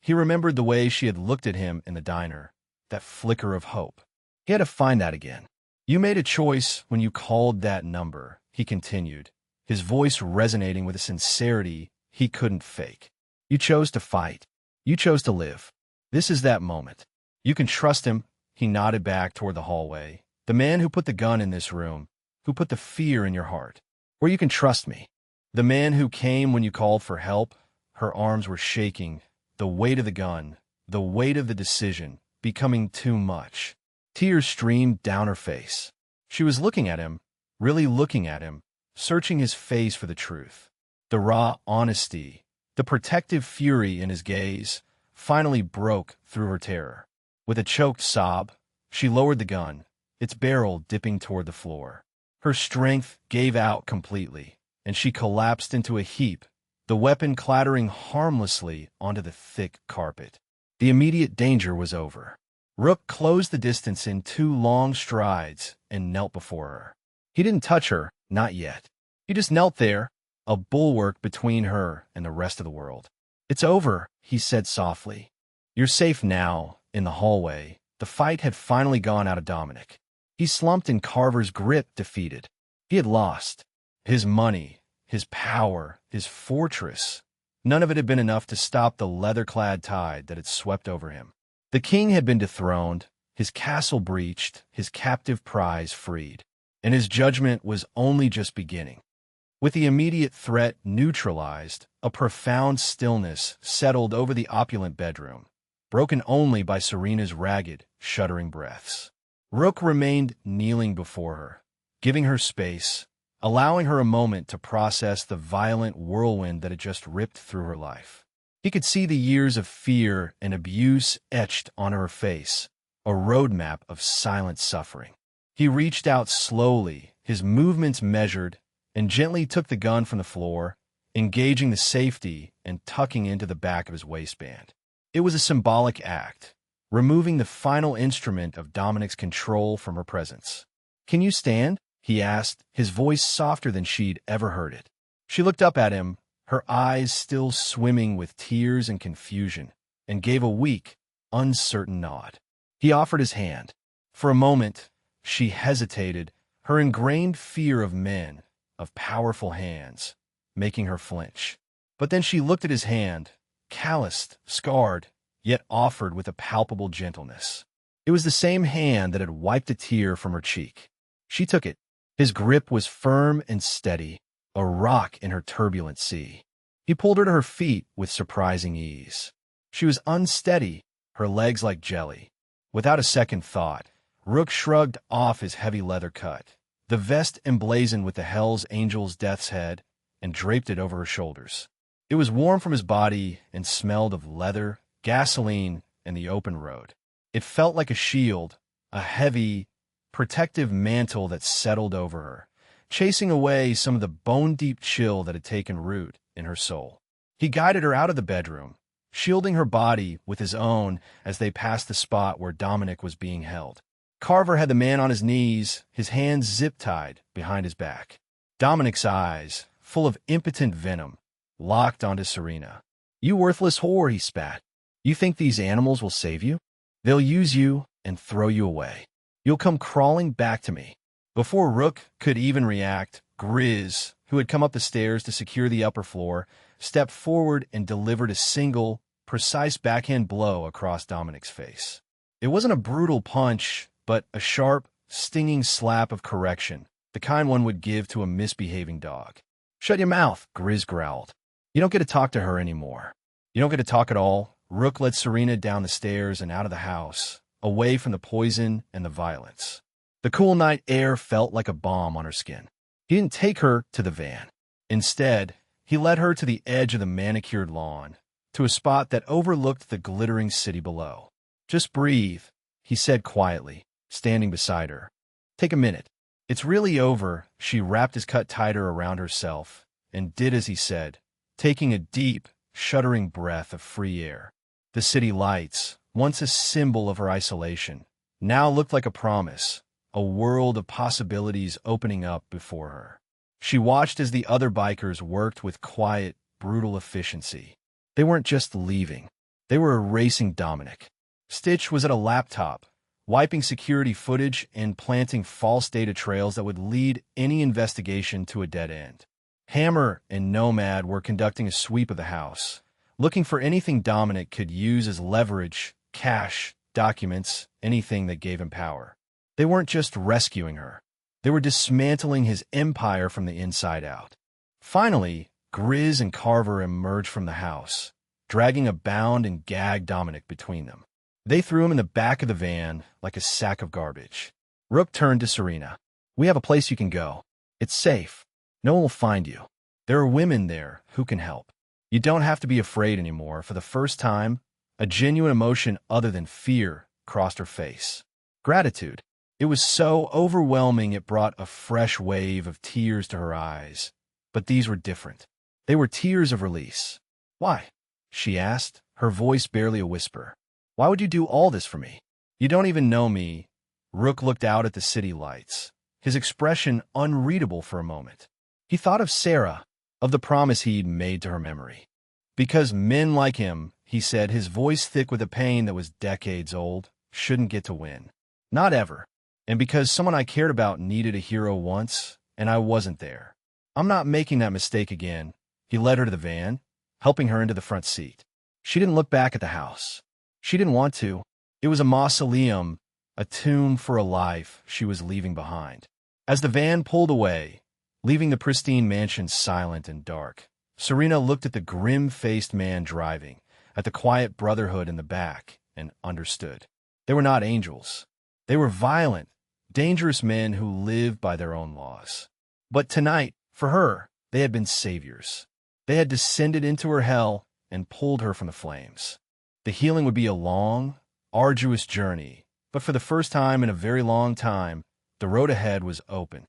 He remembered the way she had looked at him in the diner, that flicker of hope. He had to find that again. "You made a choice when you called that number," he continued, his voice resonating with a sincerity he couldn't fake. "You chose to fight. You chose to live. This is that moment. You can trust him." He nodded back toward the hallway. "The man who put the gun in this room, who put the fear in your heart. Or you can trust me. The man who came when you called for help." Her arms were shaking, the weight of the gun, the weight of the decision, becoming too much. Tears streamed down her face. She was looking at him, really looking at him, searching his face for the truth. The raw honesty, the protective fury in his gaze, finally broke through her terror. With a choked sob, she lowered the gun, its barrel dipping toward the floor. Her strength gave out completely, and she collapsed into a heap, the weapon clattering harmlessly onto the thick carpet. The immediate danger was over. Rook closed the distance in 2 long strides and knelt before her. He didn't touch her, not yet. He just knelt there, a bulwark between her and the rest of the world. "It's over," he said softly. "You're safe now." In the hallway, the fight had finally gone out of Dominic. He slumped in Carver's grip, defeated. He had lost. His money, his power, his fortress. None of it had been enough to stop the leather-clad tide that had swept over him. The king had been dethroned, his castle breached, his captive prize freed. And his judgment was only just beginning. With the immediate threat neutralized, a profound stillness settled over the opulent bedroom, broken only by Serena's ragged, shuddering breaths. Rook remained kneeling before her, giving her space, allowing her a moment to process the violent whirlwind that had just ripped through her life. He could see the years of fear and abuse etched on her face, a roadmap of silent suffering. He reached out slowly, his movements measured, and gently took the gun from the floor, engaging the safety and tucking into the back of his waistband. It was a symbolic act, removing the final instrument of Dominic's control from her presence. "Can you stand?" he asked, his voice softer than she'd ever heard it. She looked up at him, her eyes still swimming with tears and confusion, and gave a weak, uncertain nod. He offered his hand. For a moment, she hesitated, her ingrained fear of men, of powerful hands, making her flinch. But then she looked at his hand, calloused, scarred, yet offered with a palpable gentleness. It was the same hand that had wiped a tear from her cheek. She took it. His grip was firm and steady, a rock in her turbulent sea. He pulled her to her feet with surprising ease. She was unsteady, her legs like jelly. Without a second thought, Rook shrugged off his heavy leather cut, the vest emblazoned with the Hell's Angel's death's head, and draped it over her shoulders. It was warm from his body and smelled of leather, gasoline, and the open road. It felt like a shield, a heavy, protective mantle that settled over her, chasing away some of the bone-deep chill that had taken root in her soul. He guided her out of the bedroom, shielding her body with his own as they passed the spot where Dominic was being held. Carver had the man on his knees, his hands zip-tied behind his back. Dominic's eyes, full of impotent venom, locked onto Serena. "You worthless whore," he spat. "You think these animals will save you? They'll use you and throw you away. You'll come crawling back to me." Before Rook could even react, Grizz, who had come up the stairs to secure the upper floor, stepped forward and delivered a single, precise backhand blow across Dominic's face. It wasn't a brutal punch, but a sharp, stinging slap of correction, the kind one would give to a misbehaving dog. "Shut your mouth," Grizz growled. "You don't get to talk to her anymore. You don't get to talk at all." Rook led Serena down the stairs and out of the house, away from the poison and the violence. The cool night air felt like a balm on her skin. He didn't take her to the van. Instead, he led her to the edge of the manicured lawn, to a spot that overlooked the glittering city below. "Just breathe," he said quietly, standing beside her. "Take a minute. It's really over." She wrapped his cut tighter around herself and did as he said, taking a deep, shuddering breath of free air. The city lights, once a symbol of her isolation, now looked like a promise, a world of possibilities opening up before her. She watched as the other bikers worked with quiet, brutal efficiency. They weren't just leaving. They were erasing Dominic. Stitch was at a laptop, wiping security footage and planting false data trails that would lead any investigation to a dead end. Hammer and Nomad were conducting a sweep of the house, looking for anything Dominic could use as leverage, cash, documents, anything that gave him power. They weren't just rescuing her. They were dismantling his empire from the inside out. Finally, Grizz and Carver emerged from the house, dragging a bound and gagged Dominic between them. They threw him in the back of the van like a sack of garbage. Rook turned to Serena. "We have a place you can go. It's safe. No one will find you. There are women there who can help. You don't have to be afraid anymore." For the first time, a genuine emotion other than fear crossed her face. Gratitude. It was so overwhelming it brought a fresh wave of tears to her eyes. But these were different. They were tears of release. "Why?" she asked, her voice barely a whisper. "Why would you do all this for me? You don't even know me." Rook looked out at the city lights, his expression unreadable for a moment. He thought of Sarah, of the promise he'd made to her memory. "Because men like him," he said, his voice thick with a pain that was decades old, "shouldn't get to win. Not ever. And because someone I cared about needed a hero once, and I wasn't there. I'm not making that mistake again." He led her to the van, helping her into the front seat. She didn't look back at the house. She didn't want to. It was a mausoleum, a tomb for a life she was leaving behind. As the van pulled away, leaving the pristine mansion silent and dark, Serena looked at the grim-faced man driving, at the quiet brotherhood in the back, and understood. They were not angels. They were violent, dangerous men who lived by their own laws. But tonight, for her, they had been saviors. They had descended into her hell and pulled her from the flames. The healing would be a long, arduous journey, but for the first time in a very long time, the road ahead was open.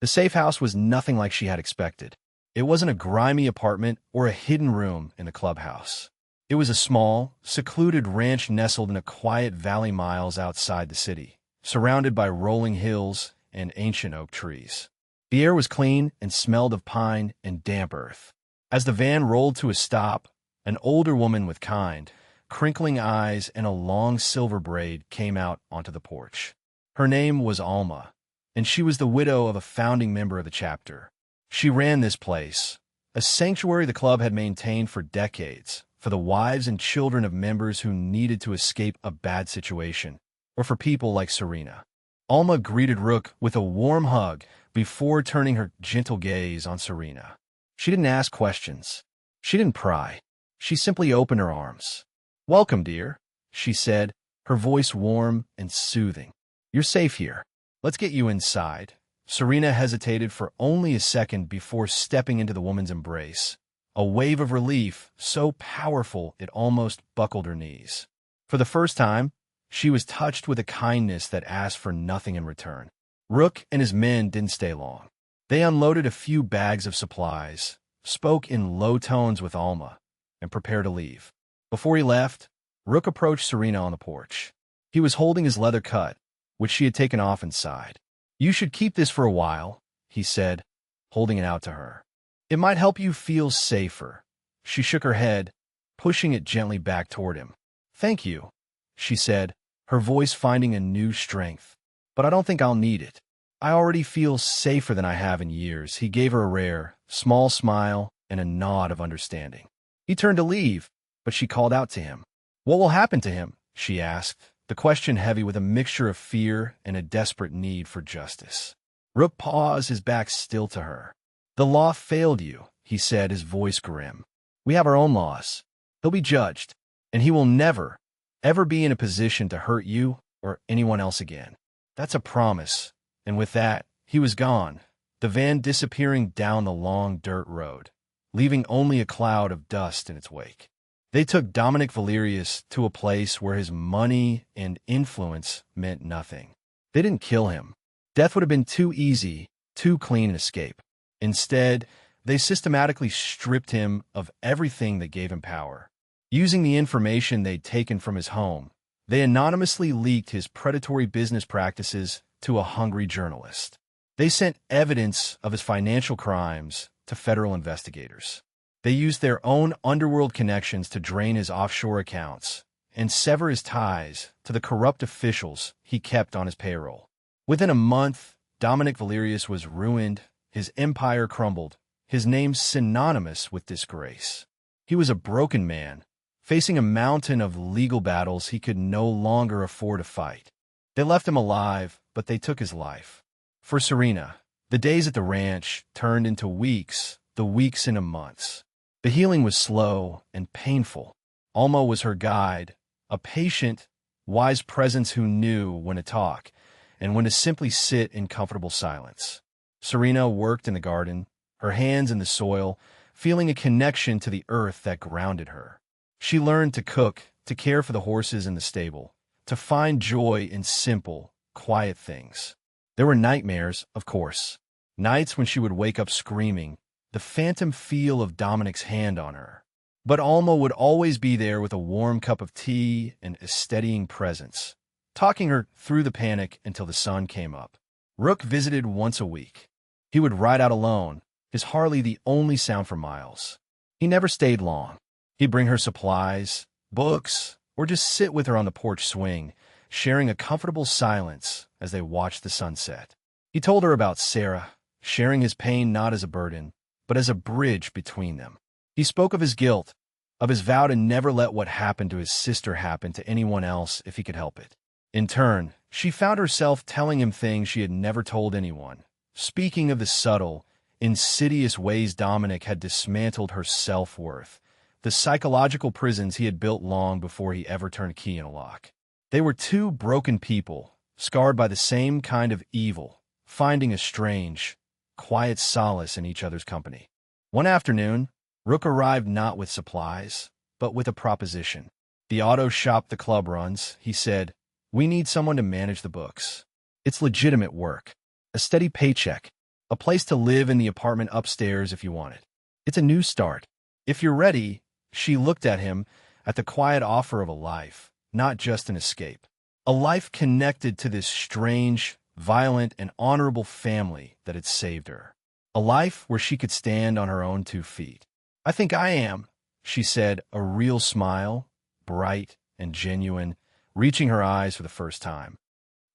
The safe house was nothing like she had expected. It wasn't a grimy apartment or a hidden room in the clubhouse. It was a small, secluded ranch nestled in a quiet valley miles outside the city, surrounded by rolling hills and ancient oak trees. The air was clean and smelled of pine and damp earth. As the van rolled to a stop, an older woman with kind, crinkling eyes and a long silver braid came out onto the porch. Her name was Alma, and she was the widow of a founding member of the chapter. She ran this place, a sanctuary the club had maintained for decades, for the wives and children of members who needed to escape a bad situation, or for people like Serena. Alma greeted Rook with a warm hug before turning her gentle gaze on Serena. She didn't ask questions. She didn't pry. She simply opened her arms. "Welcome, dear," she said, her voice warm and soothing. "You're safe here. Let's get you inside." Serena hesitated for only a second before stepping into the woman's embrace, a wave of relief so powerful it almost buckled her knees. For the first time, she was touched with a kindness that asked for nothing in return. Rook and his men didn't stay long. They unloaded a few bags of supplies, spoke in low tones with Alma, and prepared to leave. Before he left, Rook approached Serena on the porch. He was holding his leather cut, which she had taken off inside. "You should keep this for a while," he said, holding it out to her. "It might help you feel safer." She shook her head, pushing it gently back toward him. "Thank you," she said, her voice finding a new strength. "But I don't think I'll need it. I already feel safer than I have in years." He gave her a rare, small smile and a nod of understanding. He turned to leave, but she called out to him. "What will happen to him?" she asked, the question heavy with a mixture of fear and a desperate need for justice. Rook paused, his back still to her. "The law failed you," he said, his voice grim. "We have our own laws. He'll be judged, and he will never, ever be in a position to hurt you or anyone else again. That's a promise." And with that, he was gone, the van disappearing down the long dirt road, leaving only a cloud of dust in its wake. They took Dominic Valerius to a place where his money and influence meant nothing. They didn't kill him. Death would have been too easy, too clean an escape. Instead, they systematically stripped him of everything that gave him power. Using the information they'd taken from his home, they anonymously leaked his predatory business practices to a hungry journalist. They sent evidence of his financial crimes to federal investigators. They used their own underworld connections to drain his offshore accounts and sever his ties to the corrupt officials he kept on his payroll. Within a month, Dominic Valerius was ruined, his empire crumbled, his name synonymous with disgrace. He was a broken man, facing a mountain of legal battles he could no longer afford to fight. They left him alive, but they took his life. For Serena, the days at the ranch turned into weeks, the weeks into months. The healing was slow and painful. Alma was her guide, a patient, wise presence who knew when to talk and when to simply sit in comfortable silence. Serena worked in the garden, her hands in the soil, feeling a connection to the earth that grounded her. She learned to cook, to care for the horses in the stable, to find joy in simple, quiet things. There were nightmares, of course. Nights when she would wake up screaming, the phantom feel of Dominic's hand on her. But Alma would always be there with a warm cup of tea and a steadying presence, talking her through the panic until the sun came up. Rook visited once a week. He would ride out alone, his Harley the only sound for miles. He never stayed long. He'd bring her supplies, books, or just sit with her on the porch swing, sharing a comfortable silence as they watched the sunset. He told her about Sarah, sharing his pain not as a burden, but as a bridge between them. He spoke of his guilt, of his vow to never let what happened to his sister happen to anyone else if he could help it. In turn, she found herself telling him things she had never told anyone, speaking of the subtle, insidious ways Dominic had dismantled her self-worth, the psychological prisons he had built long before he ever turned a key in a lock. They were two broken people, scarred by the same kind of evil, finding a strange, quiet solace in each other's company. One afternoon, Rook arrived not with supplies, but with a proposition. The auto shop the club runs, he said, we need someone to manage the books. It's legitimate work, a steady paycheck, a place to live in the apartment upstairs if you want it. It's a new start. If you're ready, she looked at him, at the quiet offer of a life, not just an escape. A life connected to this strange, violent, and honorable family that had saved her. A life where she could stand on her own 2 feet. I think I am, she said, a real smile, bright and genuine, reaching her eyes for the first time.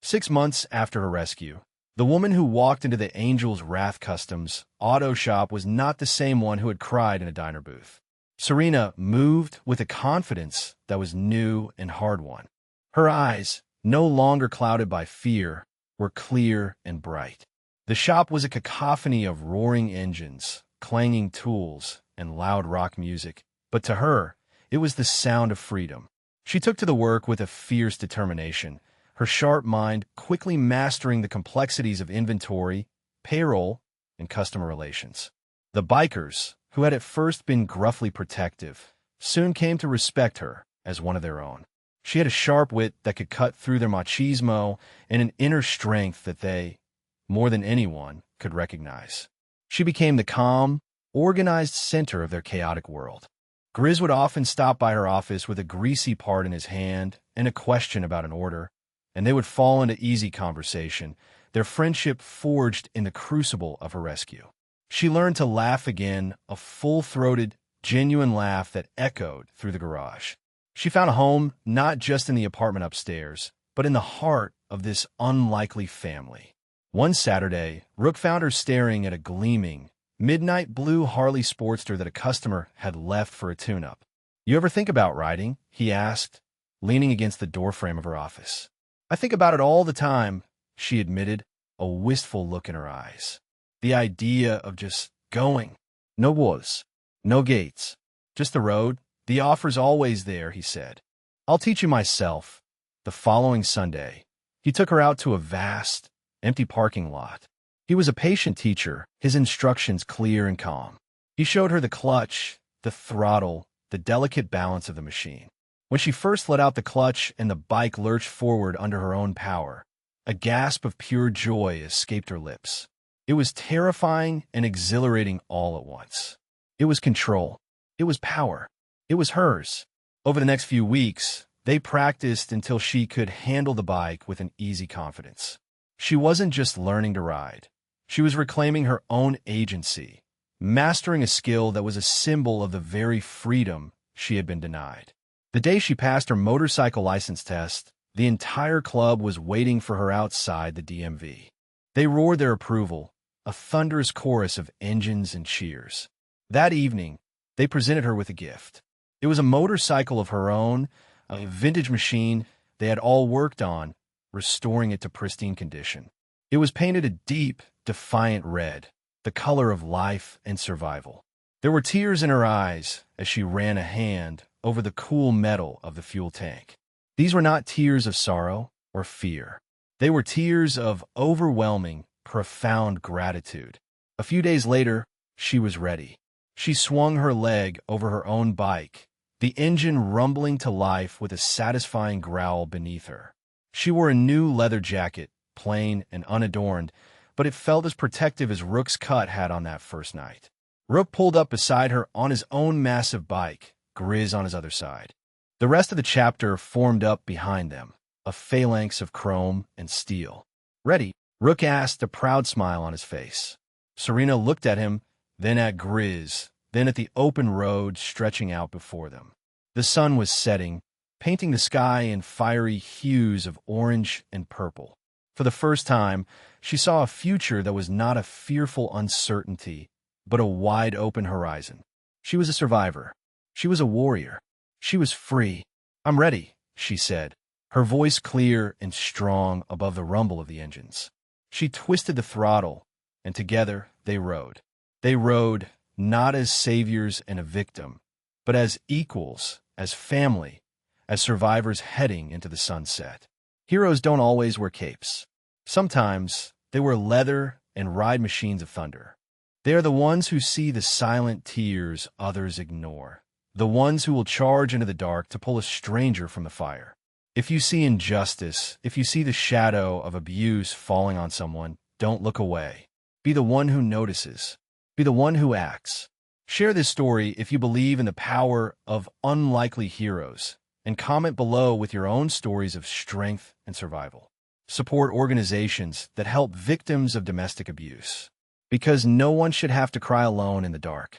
6 months after her rescue, the woman who walked into the Angel's Wrath Customs auto shop was not the same one who had cried in a diner booth. Serena moved with a confidence that was new and hard-won. Her eyes, no longer clouded by fear, were clear and bright. The shop was a cacophony of roaring engines, clanging tools, and loud rock music, but to her, it was the sound of freedom. She took to the work with a fierce determination, her sharp mind quickly mastering the complexities of inventory, payroll, and customer relations. The bikers, who had at first been gruffly protective, soon came to respect her as one of their own. She had a sharp wit that could cut through their machismo and an inner strength that they, more than anyone, could recognize. She became the calm, organized center of their chaotic world. Grizz would often stop by her office with a greasy part in his hand and a question about an order, and they would fall into easy conversation, their friendship forged in the crucible of her rescue. She learned to laugh again, a full-throated, genuine laugh that echoed through the garage. She found a home not just in the apartment upstairs, but in the heart of this unlikely family. One Saturday, Rook found her staring at a gleaming, midnight blue Harley Sportster that a customer had left for a tune-up. "You ever think about riding?" he asked, leaning against the doorframe of her office. "I think about it all the time," she admitted, a wistful look in her eyes. The idea of just going. No walls, no gates, just the road. "The offer's always there," he said. "I'll teach you myself." The following Sunday, he took her out to a vast, empty parking lot. He was a patient teacher, his instructions clear and calm. He showed her the clutch, the throttle, the delicate balance of the machine. When she first let out the clutch and the bike lurched forward under her own power, a gasp of pure joy escaped her lips. It was terrifying and exhilarating all at once. It was control. It was power. It was hers. Over the next few weeks, they practiced until she could handle the bike with an easy confidence. She wasn't just learning to ride. She was reclaiming her own agency, mastering a skill that was a symbol of the very freedom she had been denied. The day she passed her motorcycle license test, the entire club was waiting for her outside the DMV. They roared their approval, a thunderous chorus of engines and cheers. That evening, they presented her with a gift. It was a motorcycle of her own, a vintage machine they had all worked on, restoring it to pristine condition. It was painted a deep, defiant red, the color of life and survival. There were tears in her eyes as she ran a hand over the cool metal of the fuel tank. These were not tears of sorrow or fear. They were tears of overwhelming, profound gratitude. A few days later, she was ready. She swung her leg over her own bike, the engine rumbling to life with a satisfying growl beneath her. She wore a new leather jacket, plain and unadorned, but it felt as protective as Rook's cut had on that first night. Rook pulled up beside her on his own massive bike, Grizz on his other side. The rest of the chapter formed up behind them, a phalanx of chrome and steel. "Ready?" Rook asked, a proud smile on his face. Serena looked at him, then at Grizz, then at the open road stretching out before them. The sun was setting, painting the sky in fiery hues of orange and purple. For the first time, she saw a future that was not a fearful uncertainty, but a wide-open horizon. She was a survivor. She was a warrior. She was free. "I'm ready," she said, her voice clear and strong above the rumble of the engines. She twisted the throttle, and together they rode. They rode not as saviors and a victim, but as equals, as family, as survivors heading into the sunset. Heroes don't always wear capes. Sometimes they wear leather and ride machines of thunder. They are the ones who see the silent tears others ignore, the ones who will charge into the dark to pull a stranger from the fire. If you see injustice, if you see the shadow of abuse falling on someone, don't look away. Be the one who notices. Be the one who acts. Share this story if you believe in the power of unlikely heroes, and comment below with your own stories of strength and survival. Support organizations that help victims of domestic abuse, because no one should have to cry alone in the dark.